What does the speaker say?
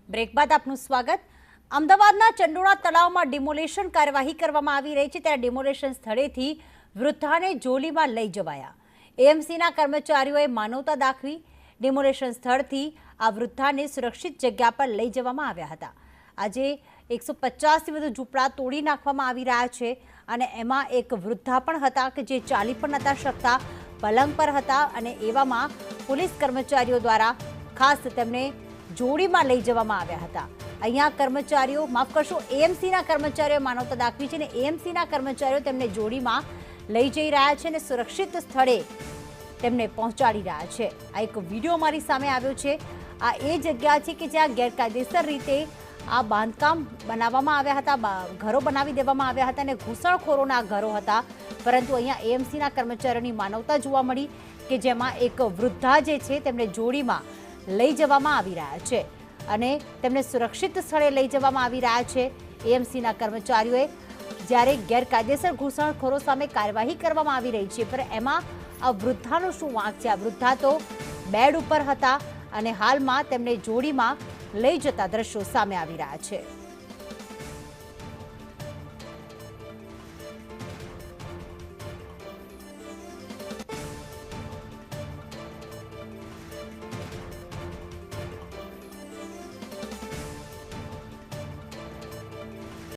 Break બાદ આપનું સ્વાગત। અમદાવાદના ચંડોળા તળાવમાં ડિમોલેશન કાર્યવાહી કરવામાં આવી રહી છે ત્યારે ડિમોલેશન સ્થળેથી વૃદ્ધાને જોલીમાં લઈ જવાયા। એએમસીના કર્મચારીઓએ માનવતા દાખવી ડિમોલેશન સ્થળથી આ વૃદ્ધાને સુરક્ષિત જગ્યા પર લઈ જવામાં આવ્યા હતા। આજે 150થી વધુ ઝૂંપડા તોડી નાખવામાં આવી રહ્યા છે અને એમાં એક વૃદ્ધા પણ હતા કે જે ચાલી પણ નહોતા શકતા, પલંગ પર હતા અને એવામાં પોલીસ કર્મચારીઓ દ્વારા ખાસ તેમને જોડીમાં લઈ જવામાં આવ્યા હતા। અહીંયા કર્મચારીઓ માફ કરશો એએમસીના કર્મચારીઓ માનવતા દાખવી છે અને એએમસીના કર્મચારીઓ તેમને જોડીમાં લઈ જઈ રહ્યા છે અને સુરક્ષિત સ્થળે તેમને પહોંચાડી રહ્યા છે। આ એક વિડીયો અમારી સામે આવ્યો છે। આ એ જગ્યા છે કે જ્યાં ગેરકાયદેસર રીતે આ બાંધકામ બનાવવામાં આવ્યા હતા, ઘરો બનાવી દેવામાં આવ્યા હતા અને ઘૂસણખોરોના ઘરો હતા, પરંતુ અહીંયા એએમસીના કર્મચારીઓની માનવતા જોવા મળી કે જેમાં એક વૃદ્ધા જે છે તેમને જોડીમાં લઈ જવામાં આવી રહ્યા છે અને તેમને સુરક્ષિત સ્થળે લઈ જવામાં આવી રહ્યા છે। એએમસીના કર્મચારીઓએ જ્યારે ગેરકાયદેસર ઘૂસણખોરો સામે કાર્યવાહી કરવામાં આવી રહી છે, પણ એમાં આ વૃદ્ધાનો શું વાંક છે? આ વૃદ્ધા તો બેડ ઉપર હતા અને હાલમાં તેમને જોડીમાં લઈ જતા દ્રશ્યો સામે આવી રહ્યા છે।